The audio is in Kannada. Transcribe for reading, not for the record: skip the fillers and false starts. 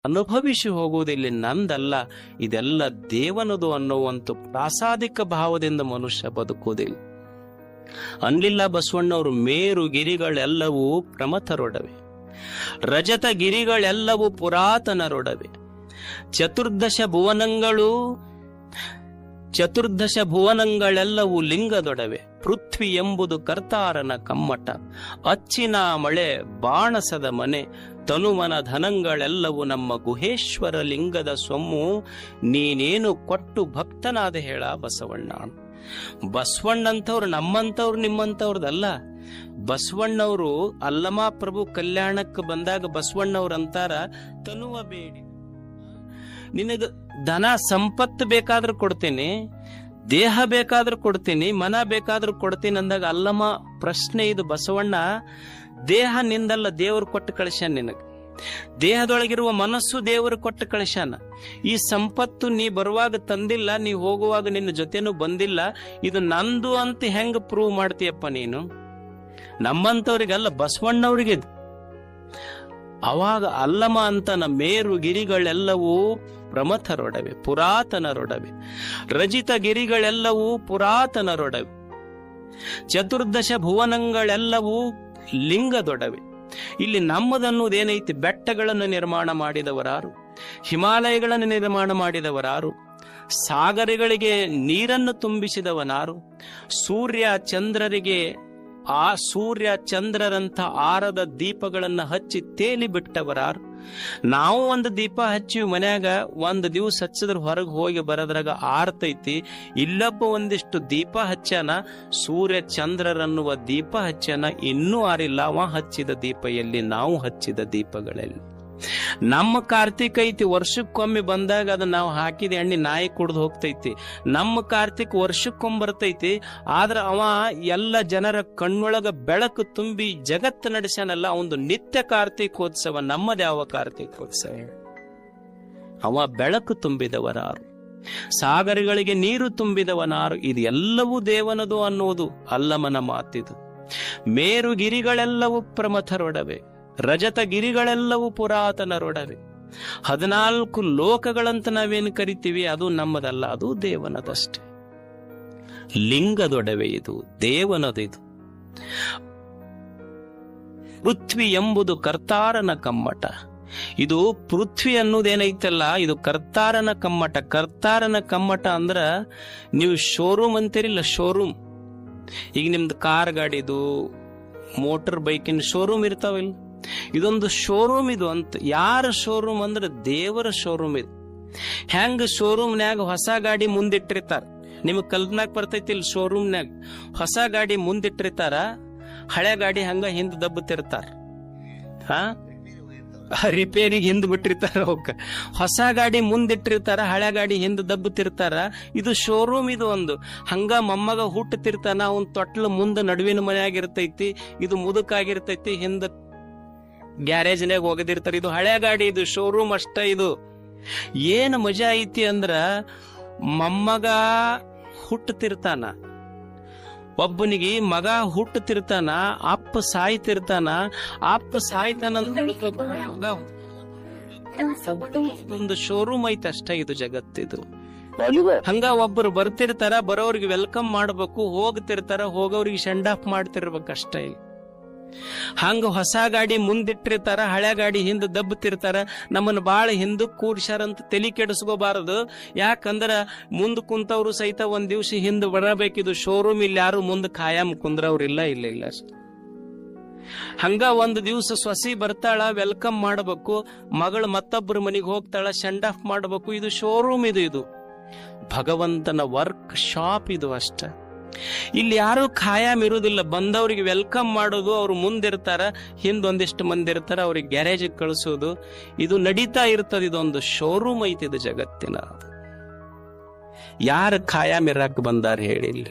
ಅನುಭವಿಸಿ ಹೋಗುವುದಿಲ್ಲ, ನಂದಲ್ಲ, ಇದೆಲ್ಲ ದೇವನದು ಅನ್ನುವಂಥ ಪ್ರಾಸಾದಿಕ ಭಾವದಿಂದ ಮನುಷ್ಯ ಬದುಕುವುದಿಲ್ಲ. ಅನ್ಲಿಲ್ಲ ಬಸವಣ್ಣವರು, ಮೇರು ಗಿರಿಗಳೆಲ್ಲವೂ ಪ್ರಮಥರೊಡವೆ, ರಜತ ಗಿರಿಗಳೆಲ್ಲವೂ ಪುರಾತನರೊಡವೆ, ಚತುರ್ದಶ ಭುವನಗಳೆಲ್ಲವೂ ಲಿಂಗದೊಡವೆ, ಪೃಥ್ವಿ ಎಂಬುದು ಕರ್ತಾರನ ಕಮ್ಮಟ, ಅಚ್ಚಿನ ಮಳೆ ಬಾಣಸದ ಮನೆ, ತನುಮನ ಧನಗಳೆಲ್ಲವೂ ನಮ್ಮ ಗುಹೇಶ್ವರ ಲಿಂಗದ ಸೊಮ್ಮು, ನೀನೇನು ಕೊಟ್ಟು ಭಕ್ತನಾದ ಹೇಳ ಬಸವಣ್ಣ. ಬಸವಣ್ಣಂತವ್ರು ನಮ್ಮಂತವ್ರು ನಿಮ್ಮಂತವ್ರದಲ್ಲ. ಬಸವಣ್ಣವರು ಅಲ್ಲಮ ಪ್ರಭು ಕಲ್ಯಾಣಕ್ಕೆ ಬಂದಾಗ ಬಸವಣ್ಣವ್ರಂತಾರ, ತನುವ ಬೇಡಿ, ನಿನಗ ಧನ ಸಂಪತ್ತು ಬೇಕಾದ್ರೂ ಕೊಡ್ತೀನಿ, ದೇಹ ಬೇಕಾದ್ರೂ ಕೊಡ್ತೀನಿ, ಮನ ಬೇಕಾದ್ರೂ ಕೊಡ್ತೀನಿ ಅಂದಾಗ ಅಲ್ಲಮ ಪ್ರಶ್ನೆ ಇದು, ಬಸವಣ್ಣ ದೇಹ ನಿಂದಲ್ಲ, ದೇವರು ಕೊಟ್ಟು ಕಳಿಸ್ಯಾನ ನಿನಗ. ದೇಹದೊಳಗಿರುವ ಮನಸ್ಸು ದೇವರು ಕೊಟ್ಟು ಕಳಿಸ್ಯಾನ. ಈ ಸಂಪತ್ತು ನೀ ಬರುವಾಗ ತಂದಿಲ್ಲ, ನೀ ಹೋಗುವಾಗ ನಿನ್ನ ಜೊತೆನೂ ಬಂದಿಲ್ಲ, ಇದು ನಂದು ಅಂತ ಹೆಂಗ ಪ್ರೂವ್ ಮಾಡ್ತೀಯಪ್ಪ ನೀನು? ನಮ್ಮಂತವ್ರಿಗಲ್ಲ, ಬಸವಣ್ಣವ್ರಿಗೆ. ಅವಾಗ ಅಲ್ಲಮ ಅಂತನ, ಮೇರು ಗಿರಿಗಳೆಲ್ಲವೂ ಪ್ರಮಥರೊಡವೆ, ಪುರಾತನರೊಡವೆ, ರಜಿತ ಗಿರಿಗಳೆಲ್ಲವೂ ಪುರಾತನರೊಡವೆ, ಚತುರ್ದಶ ಭುವನಗಳೆಲ್ಲವೂ ಲಿಂಗದೊಡವೆ. ಇಲ್ಲಿ ನಮ್ಮದನ್ನುವುದೇನೈತಿ? ಬೆಟ್ಟಗಳನ್ನು ನಿರ್ಮಾಣ ಮಾಡಿದವರಾರು, ಹಿಮಾಲಯಗಳನ್ನು ನಿರ್ಮಾಣ ಮಾಡಿದವರಾರು, ಸಾಗರಗಳಿಗೆ ನೀರನ್ನು ತುಂಬಿಸಿದವನಾರು, ಸೂರ್ಯ ಚಂದ್ರರಂಥ ಆರದ ದೀಪಗಳನ್ನು ಹಚ್ಚಿ ತೇಲಿ ಬಿಟ್ಟವರಾರು. ನಾವು ಒಂದು ದೀಪ ಹಚ್ಚಿ ಮನ್ಯಾಗ ಒಂದು ದಿವಸ ಹಚ್ಚಿದ್ರ ಹೊರಗೆ ಹೋಗಿ ಬರೋದ್ರಾಗ ಆರ್ತೈತಿ. ಇಲ್ಲೊಬ್ಬ ಒಂದಿಷ್ಟು ದೀಪ ಹಚ್ಚಾನ, ಸೂರ್ಯ ಚಂದ್ರರನ್ನುವ ದೀಪ ಹಚ್ಚಾನ, ಇನ್ನೂ ಆರಿಲ್ಲ. ಅವ ಹಚ್ಚಿದ ದೀಪ ಎಲ್ಲಿ? ನಾವು ಹಚ್ಚಿದ ದೀಪಗಳಲ್ಲಿ. ನಮ್ಮ ಕಾರ್ತಿಕ್ ಐತಿ, ವರ್ಷಕ್ಕೊಮ್ಮೆ ಬಂದಾಗ ಅದು ನಾವು ಹಾಕಿದ ಎಣ್ಣೆ ನಾಯಿ ಕುಡ್ದು ಹೋಗ್ತೈತಿ. ನಮ್ಮ ಕಾರ್ತಿಕ್ ವರ್ಷಕ್ಕೊಮ್ಮೆ ಬರ್ತೈತಿ, ಆದ್ರ ಅವ ಎಲ್ಲ ಜನರ ಕಣ್ಣೊಳಗ ಬೆಳಕು ತುಂಬಿ ಜಗತ್ತು ನಡೆಸ್ಯಾನಲ್ಲ, ಅವಂದು ನಿತ್ಯ ಕಾರ್ತಿಕೋತ್ಸವ. ನಮ್ಮದ ಯಾವ ಕಾರ್ತಿಕೋತ್ಸವ? ಅವ ಬೆಳಕು ತುಂಬಿದವನಾರು, ಸಾಗರಗಳಿಗೆ ನೀರು ತುಂಬಿದವನಾರು. ಇದು ಎಲ್ಲವೂ ದೇವನದು ಅನ್ನುವುದು ಅಲ್ಲಮನ ಮಾತಿದು. ಮೇರು ಗಿರಿಗಳೆಲ್ಲವೂ ಪ್ರಮಥರೊಡವೆ, ರಜತ ಗಿರಿಗಳೆಲ್ಲವೂ ಪುರಾತನರೊಡವೆ. 14 ಲೋಕಗಳಂತ ನಾವೇನು ಕರಿತೀವಿ, ಅದು ನಮ್ಮದಲ್ಲ, ಅದು ದೇವನದಷ್ಟೇ. ಲಿಂಗದೊಡವೆ ಇದು, ದೇವನದಿದು. ಪೃಥ್ವಿ ಎಂಬುದು ಕರ್ತಾರನ ಕಮ್ಮಟ. ಇದು ಪೃಥ್ವಿ ಅನ್ನೋದೇನೈತಲ್ಲ, ಇದು ಕರ್ತಾರನ ಕಮ್ಮಟ. ಕರ್ತಾರನ ಕಮ್ಮಟ ಅಂದ್ರ, ನೀವು ಶೋರೂಮ್ ಅಂತೀರಿಲ್ಲ, ಶೋರೂಮ್. ಈಗ ನಿಮ್ದು ಕಾರ್ ಗಾಡಿದು, ಮೋಟರ್ ಬೈಕಿನ ಶೋರೂಮ್ ಇರ್ತಾವಿಲ್ಲ, ಇದೊಂದು ಶೋರೂಮ್ ಇದು ಅಂತ. ಯಾರ ಶೋರೂಮ್ ಅಂದ್ರೆ ದೇವರ ಶೋರೂಮ್ ಇದು. ಹೆಂಗ ಶೋರೂಮ್ನ್ಯಾಗ ಹೊಸ ಗಾಡಿ ಮುಂದಿಟ್ಟಿರ್ತಾರ, ನಿಮಗ್ ಕಲ್ಪನಾಕ್ ಬರ್ತೈತಿ ಇಲ್ಲಿ. ಶೋರೂಮ್ನ್ಯಾಗ ಹೊಸ ಗಾಡಿ ಮುಂದಿಟ್ಟಿರ್ತಾರ, ಹಳೆ ಗಾಡಿ ಹಂಗ ಹಿಂದ್ ದಬ್ಬತಿರ್ತಾರ, ರಿಪೇರಿಗೆ ಹಿಂದ್ ಬಿಟ್ಟಿರ್ತಾರ. ಹೊಸ ಗಾಡಿ ಮುಂದಿಟ್ಟಿರ್ತಾರ, ಹಳೆ ಗಾಡಿ ಹಿಂದ್ ದಬ್ಬತಿರ್ತಾರ. ಇದು ಶೋರೂಮ್ ಇದು ಒಂದು. ಹಂಗ ಮೊಮ್ಮಗ ಹುಟ್ಟತಿರ್ತಾನ, ಅವ್ನ್ ತೊಟ್ಲು ಮುಂದ ನಡುವಿನ ಮನೆಯಾಗಿರ್ತೈತಿ, ಇದು ಮುದುಕಾಗಿರ್ತೈತಿ, ಹಿಂದ ಗ್ಯಾರೇಜ್ನಾಗ ಹೋಗದಿರ್ತಾರ. ಇದು ಹಳೆ ಗಾಡಿ, ಇದು ಶೋರೂಮ್ ಅಷ್ಟ. ಇದು ಏನ್ ಮಜಾ ಐತಿ ಅಂದ್ರ, ಮೊಮ್ಮಗ ಹುಟ್ಟತಿರ್ತಾನ, ಒಬ್ಬನಿಗೆ ಮಗ ಹುಟ್ಟತಿರ್ತಾನ, ಅಪ್ಪ ಸಾಯ್ತಿರ್ತಾನ. ಅಪ್ಪ ಸಾಯ್ತಾನ ಒಂದು ಶೋರೂಮ್ ಐತಿ ಅಷ್ಟ. ಇದು ಜಗತ್ತಿದು. ಹಂಗ ಒಬ್ಬರು ಬರ್ತಿರ್ತಾರ, ಬರೋವ್ರಿಗೆ ವೆಲ್ಕಮ್ ಮಾಡ್ಬೇಕು, ಹೋಗ್ತಿರ್ತಾರ, ಹೋಗೋವ್ರಿಗೆ ಸೆಂಡ್ ಆಫ್ ಮಾಡ್ತಿರ್ಬೇಕಷ್ಟ. ಹಂಗ ಹೊಸ ಗಾಡಿ ಮುಂದಿಟ್ಟಿರ್ತಾರ, ಹಳೆ ಗಾಡಿ ಹಿಂದ ದಬ್ಬತಿರ್ತಾರ. ನಮ್ಮನ್ನ ಬಾಳ ಹಿಂದಕ್ ಕೂಡ್ಸ್ಯಾರಂತ ತಲಿ ಕೆಡಿಸ್ಕೋಬಾರದು. ಯಾಕಂದ್ರ ಮುಂದ್ ಕುಂತವ್ರು ಸಹಿತ ಒಂದ್ ದಿವ್ಸ ಹಿಂದ್ ಬರಬೇಕಿದು ಶೋರೂಮ್. ಇಲ್ಲಿ ಯಾರು ಮುಂದ್ ಖಾಯಂ ಕುಂದ್ರವ್ರಿಲ್ಲ, ಇಲ್ಲ ಅಷ್ಟ. ಹಂಗ ಒಂದ್ ದಿವ್ಸ ಸೊಸಿ ಬರ್ತಾಳ, ವೆಲ್ಕಮ್ ಮಾಡಬೇಕು. ಮಗಳು ಮತ್ತೊಬ್ಬರ ಮನೆಗೆ ಹೋಗ್ತಾಳ, ಸೆಂಡ್ ಆಫ್ ಮಾಡಬೇಕು. ಇದು ಶೋರೂಮ್ ಇದು ಭಗವಂತನ ವರ್ಕ್ ಶಾಪ್ ಇದು ಅಷ್ಟ. ಇಲ್ಲಿ ಯಾರು ಖಾಯಂ ಇರುವುದಿಲ್ಲ. ಬಂದವ್ರಿಗೆ ವೆಲ್ಕಮ್ ಮಾಡೋದು, ಅವ್ರು ಮುಂದಿರ್ತಾರ, ಹಿಂದೊಂದಿಷ್ಟು ಮಂದಿ ಇರ್ತಾರ, ಅವ್ರಿಗೆ ಗ್ಯಾರೇಜ್ ಕಳಿಸೋದು, ಇದು ನಡೀತಾ ಇರ್ತದ. ಇದೊಂದು ಶೋರೂಮ್ ಐತಿದು ಜಗತ್ತಿನ. ಯಾರು ಖಾಯಂ ಇರಾಕ್ ಬಂದಾರ ಹೇಳಿಲ್ಲ.